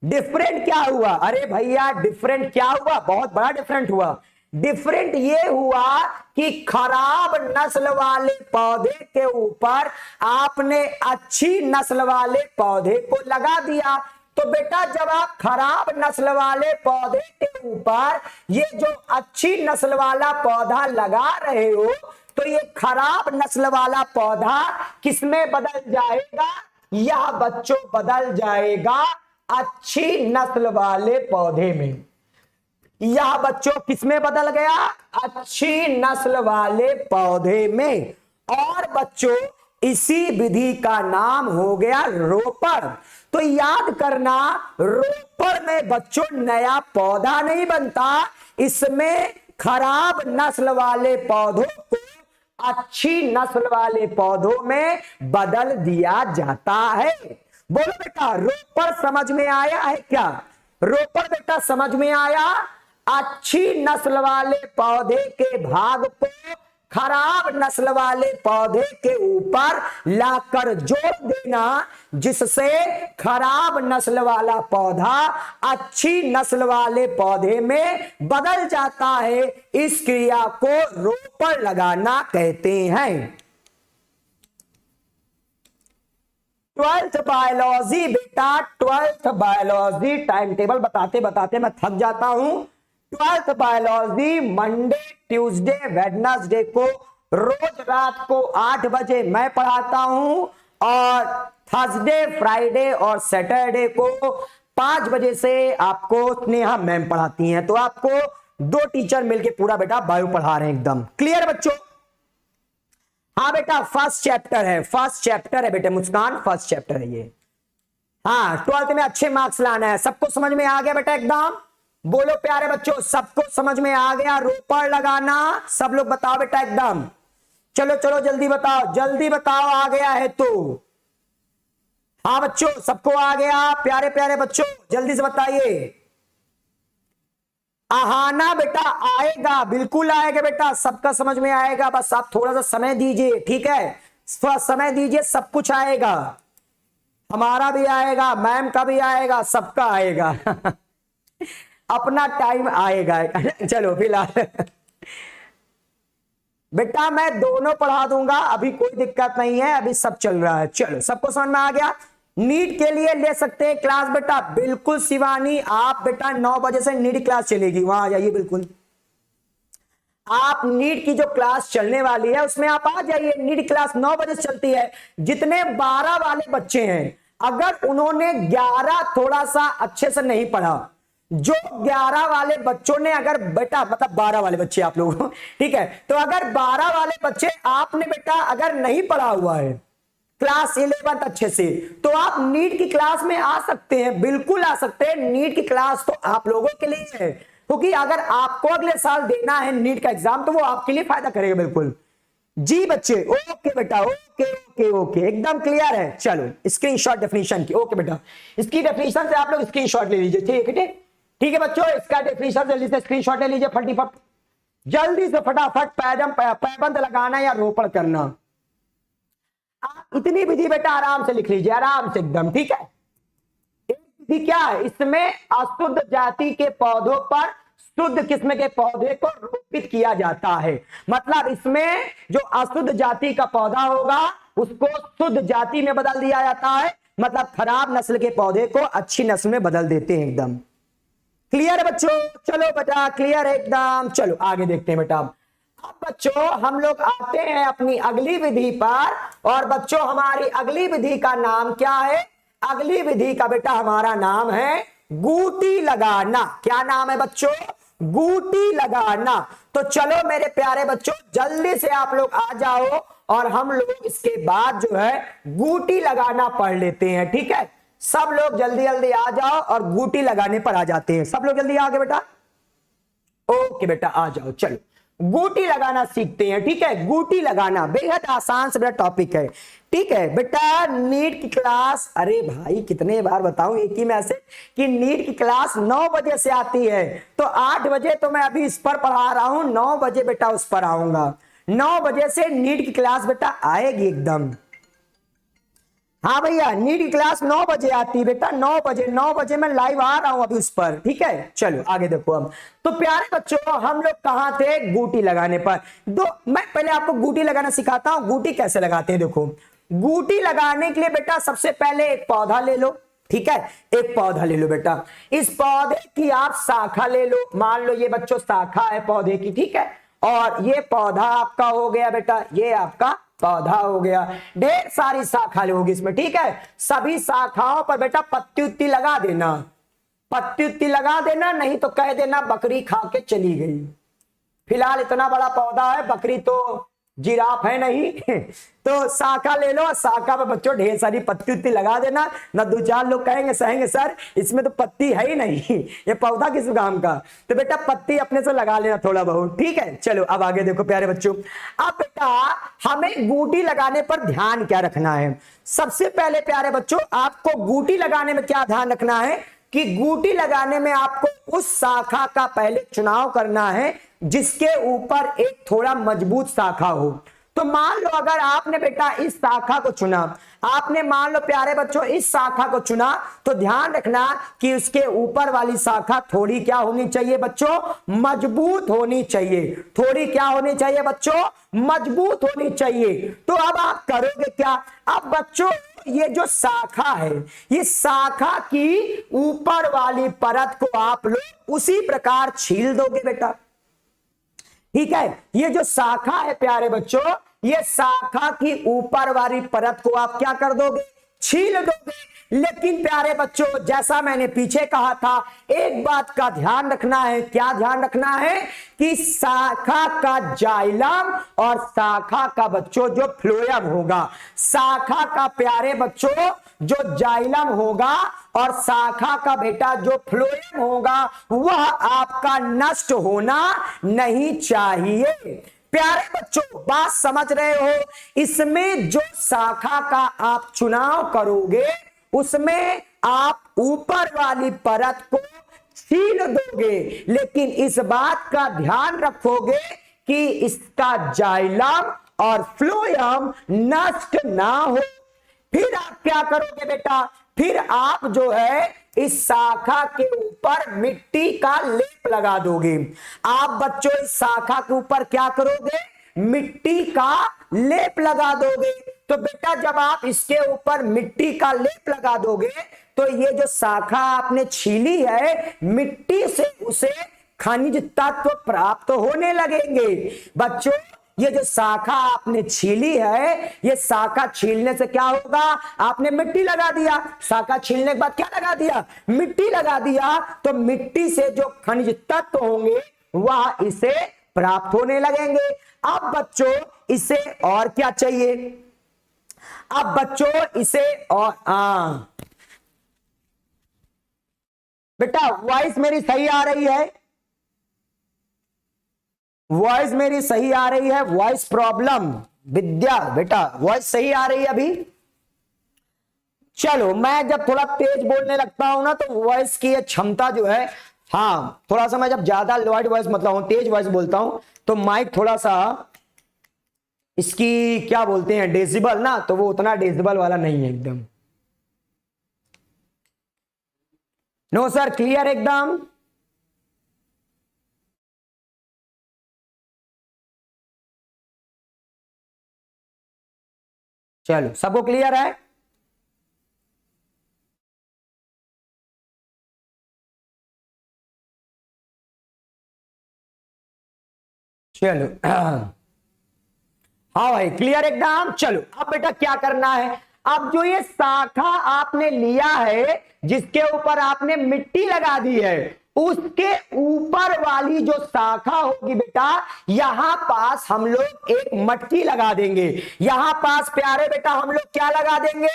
डिफरेंट क्या हुआ? अरे भैया डिफरेंट क्या हुआ? बहुत बड़ा डिफरेंट हुआ। डिफरेंट ये हुआ कि खराब नस्ल वाले पौधे के ऊपर आपने अच्छी नस्ल वाले पौधे को लगा दिया। तो बेटा जब आप खराब नस्ल वाले पौधे के ऊपर ये जो अच्छी नस्ल वाला पौधा लगा रहे हो, तो ये खराब नस्ल वाला पौधा किसमें बदल जाएगा? यह बच्चों बदल जाएगा अच्छी नस्ल वाले पौधे में। यह बच्चों किसमें बदल गया? अच्छी नस्ल वाले पौधे में। और बच्चों इसी विधि का नाम हो गया रोपण। तो याद करना, रोपण में बच्चों नया पौधा नहीं बनता, इसमें खराब नस्ल वाले पौधों को अच्छी नस्ल वाले पौधों में बदल दिया जाता है। बोलो बेटा, रोपण समझ में आया है क्या? रोपण बेटा समझ में आया? अच्छी नस्ल वाले पौधे के भाग को खराब नस्ल वाले पौधे के ऊपर लाकर जोड़ देना, जिससे खराब नस्ल वाला पौधा अच्छी नस्ल वाले पौधे में बदल जाता है। इस क्रिया को रोपण लगाना कहते हैं। 12th बायोलॉजी बेटा, 12th बायोलॉजी टाइम टेबल बताते बताते मैं थक जाता हूं। 12th biology Monday, Tuesday, Wednesday को रोज रात को 8 बजे मैं पढ़ाता हूं, और थर्सडे, फ्राइडे और सैटरडे को 5 बजे से आपको स्नेहा मैम पढ़ाती हैं। तो आपको 2 टीचर मिलके पूरा बेटा बायो पढ़ा रहे हैं। एकदम क्लियर बच्चों? हाँ बेटा, फर्स्ट चैप्टर है, फर्स्ट चैप्टर है बेटा मुस्कान, फर्स्ट चैप्टर है ये। हाँ, 12th में अच्छे मार्क्स लाना है। सबको समझ में आ गया बेटा एकदम? बोलो प्यारे बच्चों, सबको समझ में आ गया? रोपण लगाना सब लोग बताओ बेटा एकदम। चलो चलो जल्दी बताओ, जल्दी बताओ, आ गया है तो। हाँ बच्चों, सबको आ गया? प्यारे प्यारे बच्चों जल्दी से बताइए। आहाना बेटा आएगा, बिल्कुल आएगा बेटा, सबका समझ में आएगा, बस आप थोड़ा सा समय दीजिए, ठीक है? थोड़ा समय दीजिए, सब कुछ आएगा। हमारा भी आएगा, मैम का भी आएगा, सबका आएगा। अपना टाइम आएगा। चलो फिलहाल बेटा मैं दोनों पढ़ा दूंगा, अभी कोई दिक्कत नहीं है, अभी सब चल रहा है। चलो सबको समझ में आ गया? नीट के लिए ले सकते हैं क्लास बेटा, बिल्कुल शिवानी, आप बेटा 9 बजे से नीट क्लास चलेगी, वहां आ जाइए बिल्कुल। आप नीट की जो क्लास चलने वाली है उसमें आप आ जाइए। नीट क्लास 9 बजे से चलती है। जितने 12 वाले बच्चे हैं, अगर उन्होंने 11 थोड़ा सा अच्छे से नहीं पढ़ा, जो 11 वाले बच्चों ने, अगर बेटा मतलब 12 वाले बच्चे आप लोग, ठीक है, तो अगर 12 वाले बच्चे आपने बेटा अगर नहीं पढ़ा हुआ है क्लास 11 अच्छे से, तो आप नीट की क्लास में आ सकते हैं, बिल्कुल आ सकते हैं। नीट की क्लास तो आप लोगों के लिए है, क्योंकि अगर आपको अगले साल देना है नीट का एग्जाम तो वो आपके लिए फायदा करेगा बिल्कुल। जी बच्चे, ओके बेटा, ओके ओके ओके, एकदम क्लियर है। चलो स्क्रीनशॉट डेफिनेशन की, ओके बेटा, इसकी डेफिनेशन से आप लोग स्क्रीनशॉट ले लीजिए, ठीक है? ठीक है बच्चों, इसका डेफिनेशन जल्दी से स्क्रीनशॉट ले लीजिए, फटाफट जल्दी से, फटाफट पैबंद लगाना या रोपण करना। आप इतनी विधि बेटा आराम से लिख लीजिए, आराम से एकदम, ठीक है? एक विधि क्या है, इसमें अशुद्ध जाति के पौधों पर शुद्ध किस्म के पौधे को रोपित किया जाता है। मतलब इसमें जो अशुद्ध जाति का पौधा होगा उसको शुद्ध जाति में बदल दिया जाता है, मतलब खराब नस्ल के पौधे को अच्छी नस्ल में बदल देते हैं। एकदम क्लियर है बच्चों? चलो बेटा क्लियर है एकदम। चलो आगे देखते हैं बेटा। अब बच्चों हम लोग आते हैं अपनी अगली विधि पर, और बच्चों हमारी अगली विधि का नाम क्या है? अगली विधि का बेटा हमारा नाम है गूटी लगाना। क्या नाम है बच्चों? गूटी लगाना। तो चलो मेरे प्यारे बच्चों जल्दी से आप लोग आ जाओ, और हम लोग इसके बाद जो है गूटी लगाना पढ़ लेते हैं, ठीक है? सब लोग जल्दी जल्दी आ जाओ और गूटी लगाने पर आ जाते हैं। सब लोग जल्दी आगे बेटा, ओके बेटा आ जाओ। चलो गूटी लगाना सीखते हैं, ठीक है? गूटी लगाना बेहद आसान से बेटा टॉपिक है, ठीक है बेटा? नीट की क्लास, अरे भाई कितने बार बताऊं एक ही मैसेज कि नीट की क्लास 9 बजे से आती है, तो 8 बजे तो मैं अभी इस पर पढ़ा रहा हूं, 9 बजे बेटा उस पर आऊंगा। 9 बजे से नीट की क्लास बेटा आएगी एकदम। हाँ भैया, नीट की क्लास 9 बजे आती है बेटा, 9 बजे मैं लाइव आ रहा हूं अभी उस पर, ठीक है? चलो आगे देखो अब। तो प्यारे बच्चों हम लोग कहां थे? गूटी लगाने पर। मैं पहले आपको गूटी लगाना सिखाता हूं। गूटी कैसे लगाते हैं देखो। गूटी लगाने के लिए बेटा सबसे पहले एक पौधा ले लो, ठीक है? एक पौधा ले लो बेटा, इस पौधे की आप शाखा ले लो। मान लो ये बच्चों शाखा है पौधे की, ठीक है? और ये पौधा आपका हो गया बेटा, ये आपका पौधा हो गया। ढेर सारी शाखा होगी इसमें, ठीक है? सभी शाखाओं पर बेटा पत्ती उत्ती लगा देना, पत्ती उत्ती लगा देना, नहीं तो कह देना बकरी खा के चली गई। फिलहाल इतना बड़ा पौधा है, बकरी तो जिराफ है नहीं तो शाखा ले लो, शाखा पे बच्चों ढेर सारी पत्ती उत्ती लगा देना। ना दो चार लोग कहेंगे सहेंगे सर इसमें तो पत्ती है ही नहीं ये पौधा किस काम का, तो बेटा पत्ती अपने से लगा लेना थोड़ा बहुत, ठीक है। चलो अब आगे देखो प्यारे बच्चों, अब बेटा हमें बूटी लगाने पर ध्यान क्या रखना है। सबसे पहले प्यारे बच्चों आपको बूटी लगाने में क्या ध्यान रखना है कि बूटी लगाने में आपको उस शाखा का पहले चुनाव करना है जिसके ऊपर एक थोड़ा मजबूत शाखा हो। तो मान लो अगर आपने बेटा इस शाखा को चुना, आपने मान लो प्यारे बच्चों इस शाखा को चुना, तो ध्यान रखना कि उसके ऊपर वाली शाखा थोड़ी क्या होनी चाहिए बच्चों, मजबूत होनी चाहिए। थोड़ी क्या होनी चाहिए बच्चों, मजबूत होनी चाहिए। तो अब आप करोगे क्या, अब बच्चों ये जो शाखा है, ये शाखा की ऊपर वाली परत को आप लोग उसी प्रकार छील दोगे बेटा, ठीक है। ये जो शाखा है प्यारे बच्चों, ये शाखा की ऊपर वाली परत को आप क्या कर दोगे, छील दोगे। लेकिन प्यारे बच्चों जैसा मैंने पीछे कहा था, एक बात का ध्यान रखना है, क्या ध्यान रखना है कि शाखा का जाइलम और शाखा का बच्चों जो फ्लोएम होगा, शाखा का प्यारे बच्चों जो जाइलम होगा और शाखा का बेटा जो फ्लोएम होगा वह आपका नष्ट होना नहीं चाहिए। प्यारे बच्चों बात समझ रहे हो, इसमें जो शाखा का आप चुनाव करोगे उसमें आप ऊपर वाली परत को छील दोगे, लेकिन इस बात का ध्यान रखोगे कि इसका जाइलम और फ्लोएम नष्ट ना हो। फिर आप क्या करोगे बेटा, फिर आप जो है इस शाखा के ऊपर मिट्टी का लेप लगा दोगे। आप बच्चों इस शाखा के ऊपर क्या करोगे, मिट्टी का लेप लगा दोगे। तो बेटा जब आप इसके ऊपर मिट्टी का लेप लगा दोगे तो ये जो शाखा आपने छीली है, मिट्टी से उसे खनिज तत्व प्राप्त होने लगेंगे। बच्चों ये जो शाखा आपने छीली है, ये शाखा छीलने से क्या होगा, आपने मिट्टी लगा दिया, शाखा छीलने के बाद क्या लगा दिया, मिट्टी लगा दिया, तो मिट्टी से जो खनिज तत्व होंगे वह इसे प्राप्त होने लगेंगे। अब बच्चों इसे और क्या चाहिए, अब बच्चों इसे और बेटा वॉइस मेरी सही आ रही है, वॉइस मेरी सही आ रही है, वॉइस प्रॉब्लम विद्या बेटा वॉइस सही आ रही है अभी। चलो मैं जब थोड़ा तेज बोलने लगता हूं ना तो वॉइस की क्षमता जो है, हाँ थोड़ा सा मैं जब ज्यादा लोड वॉइस मतलब तेज वॉइस बोलता हूं तो माइक थोड़ा सा इसकी क्या बोलते हैं डेसिबल ना, तो वो उतना डेसिबल वाला नहीं है एकदम। नो सर क्लियर एकदम, चलो सबको क्लियर है। चलो हाँ भाई क्लियर एकदम। चलो अब बेटा क्या करना है, अब जो ये शाखा आपने लिया है जिसके ऊपर आपने मिट्टी लगा दी है, उसके ऊपर वाली जो शाखा होगी बेटा, यहां पास हम लोग एक मटकी लगा देंगे। यहां पास प्यारे बेटा हम लोग क्या लगा देंगे,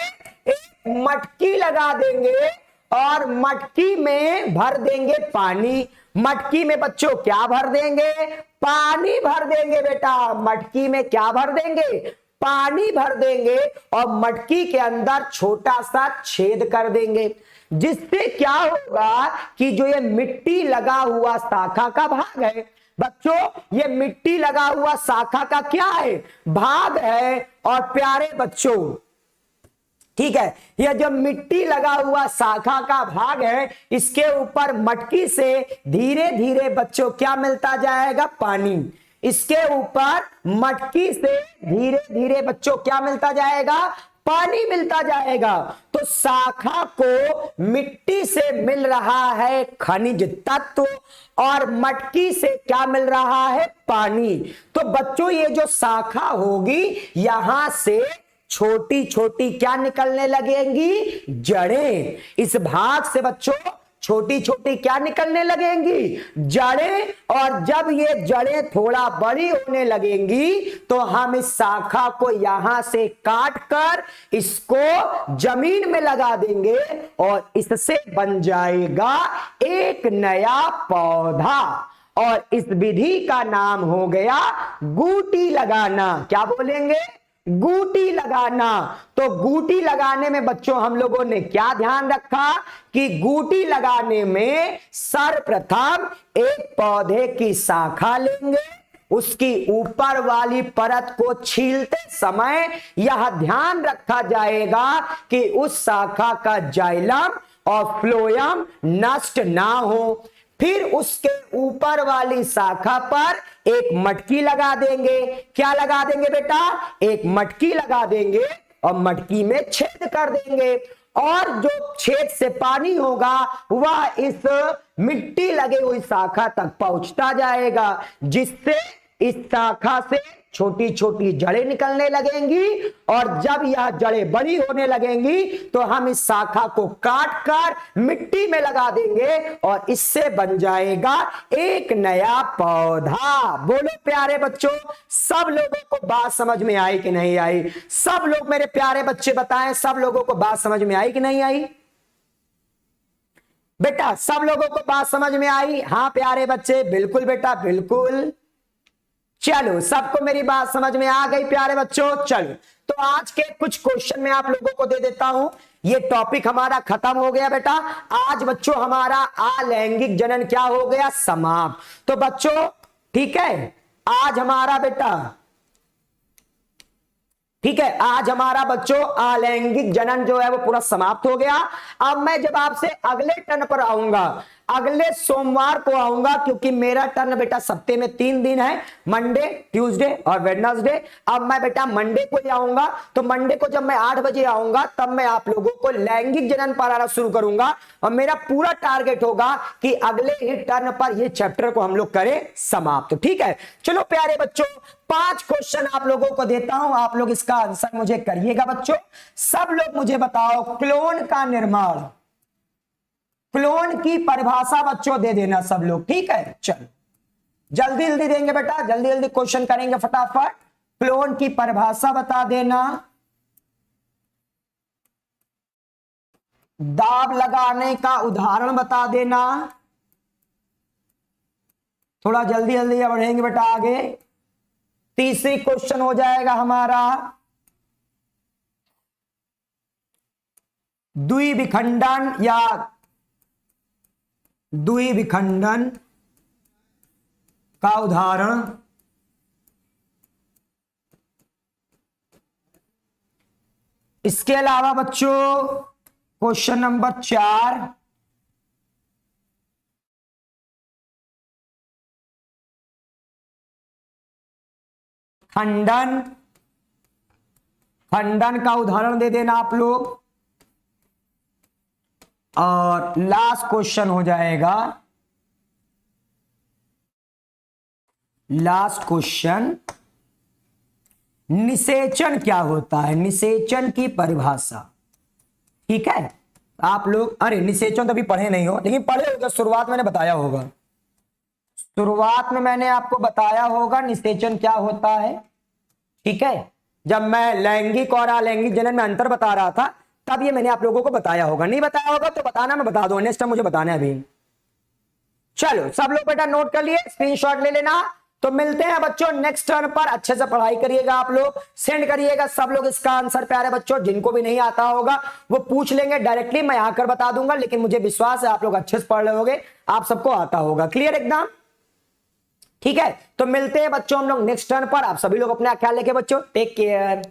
एक मटकी लगा देंगे और मटकी में भर देंगे पानी। मटकी में बच्चों क्या भर देंगे, पानी भर देंगे बेटा। मटकी में क्या भर देंगे, पानी भर देंगे और मटकी के अंदर छोटा सा छेद कर देंगे, जिससे क्या होगा कि जो ये मिट्टी लगा हुआ शाखा का भाग है बच्चों, ये मिट्टी लगा हुआ शाखा का क्या है, भाग है। और प्यारे बच्चों ठीक है, यह जो मिट्टी लगा हुआ शाखा का भाग है, इसके ऊपर मटकी से धीरे धीरे बच्चों क्या मिलता जाएगा, पानी। इसके ऊपर मटकी से धीरे धीरे बच्चों क्या मिलता जाएगा, पानी मिलता जाएगा। तो शाखा को मिट्टी से मिल रहा है खनिज तत्व और मटकी से क्या मिल रहा है, पानी। तो बच्चों ये जो शाखा होगी यहां से छोटी छोटी क्या निकलने लगेंगी, जड़ें। इस भाग से बच्चों छोटी छोटी क्या निकलने लगेंगी, जड़ें। और जब ये जड़ें थोड़ा बड़ी होने लगेंगी तो हम इस शाखा को यहां से काट कर इसको जमीन में लगा देंगे और इससे बन जाएगा एक नया पौधा। और इस विधि का नाम हो गया गूटी लगाना। क्या बोलेंगे, गूटी लगाना। तो गूटी लगाने में बच्चों हम लोगों ने क्या ध्यान रखा कि गूटी लगाने में सर्वप्रथम एक पौधे की शाखा लेंगे, उसकी ऊपर वाली परत को छीलते समय यह ध्यान रखा जाएगा कि उस शाखा का जाइलम और फ्लोएम नष्ट ना हो। फिर उसके ऊपर वाली शाखा पर एक मटकी लगा देंगे। क्या लगा देंगे बेटा, एक मटकी लगा देंगे और मटकी में छेद कर देंगे और जो छेद से पानी होगा वह इस मिट्टी लगे हुई शाखा तक पहुंचता जाएगा, जिससे इस शाखा से छोटी छोटी जड़ें निकलने लगेंगी। और जब यह जड़ें बड़ी होने लगेंगी तो हम इस शाखा को काट कर मिट्टी में लगा देंगे और इससे बन जाएगा एक नया पौधा। बोलो प्यारे बच्चों, सब लोगों को बात समझ में आई कि नहीं आई? सब लोग मेरे प्यारे बच्चे बताएं, सब लोगों को बात समझ में आई कि नहीं आई? बेटा सब लोगों को बात समझ में आई? हाँ प्यारे बच्चे, बिल्कुल बेटा बिल्कुल। चलो सबको मेरी बात समझ में आ गई प्यारे बच्चों। चलो तो आज के कुछ क्वेश्चन मैं आप लोगों को दे देता हूं। ये टॉपिक हमारा खत्म हो गया बेटा। आज बच्चों हमारा अलैंगिक जनन क्या हो गया, समाप्त। तो बच्चों ठीक है, आज हमारा बेटा ठीक है, आज हमारा बच्चों अलैंगिक जनन जो है वो पूरा समाप्त हो गया। अब मैं जब आपसे अगले टर्न पर आऊंगा, अगले सोमवार को आऊंगा, क्योंकि मेरा टर्न बेटा सप्ताह में 3 दिन है, मंडे, ट्यूसडे और वेडनेसडे। अब मैं बेटा मंडे को ही आऊंगा। तो मंडे को जब मैं 8 बजे आऊंगा तब मैं आप लोगों को लैंगिक जनन पढ़ाना शुरू करूंगा और मेरा पूरा टारगेट होगा कि अगले ही टर्न पर ये चैप्टर को हम लोग करें समाप्त। ठीक है, चलो प्यारे बच्चों 5 क्वेश्चन आप लोगों को देता हूं, आप लोग इसका आंसर मुझे करिएगा बच्चों। सब लोग मुझे बताओ, क्लोन का निर्माण, क्लोन की परिभाषा बच्चों दे देना सब लोग। ठीक है, चलो जल्दी जल्दी देंगे बेटा, जल्दी जल्दी क्वेश्चन करेंगे फटाफट। क्लोन की परिभाषा बता देना, दाब लगाने का उदाहरण बता देना। थोड़ा जल्दी जल्दी बढ़ेंगे बेटा आगे। तीसरी क्वेश्चन हो जाएगा हमारा द्विविखंडन या द्विविखंडन का उदाहरण। इसके अलावा बच्चों क्वेश्चन नंबर 4, खंडन, खंडन का उदाहरण दे देना आप लोग। और लास्ट क्वेश्चन हो जाएगा, लास्ट क्वेश्चन, निषेचन क्या होता है, निषेचन की परिभाषा। ठीक है, आप लोग, अरे निषेचन तो अभी पढ़े नहीं हो, लेकिन पढ़े होगा, शुरुआत मैंने बताया होगा, शुरुआत में मैंने आपको बताया होगा निषेचन क्या होता है। ठीक है, जब मैं लैंगिक और अलैंगिक जनन में अंतर बता रहा था तब ये मैंने आप लोगों को बताया होगा। नहीं बताया होगा तो बताना, मैं बता दूं, नेक्स्ट टाइम मुझे बताना है अभी। चलो सब लोग बेटा नोट कर लिए, स्क्रीनशॉट ले लेना। तो मिलते हैं बच्चों नेक्स्ट टर्न पर। अच्छे से पढ़ाई करिएगा, आप लोग सेंड करिएगा सब लोग इसका आंसर। प्यारे बच्चों जिनको भी नहीं आता होगा वो पूछ लेंगे डायरेक्टली, मैं आकर बता दूंगा, लेकिन मुझे विश्वास है आप लोग अच्छे से पढ़ रहे होगे, आप सबको आता होगा। क्लियर एकदम? ठीक है, तो मिलते हैं बच्चों हम लोग नेक्स्ट टर्न पर। आप सभी लोग अपना ख्याल रखिए बच्चों, टेक केयर।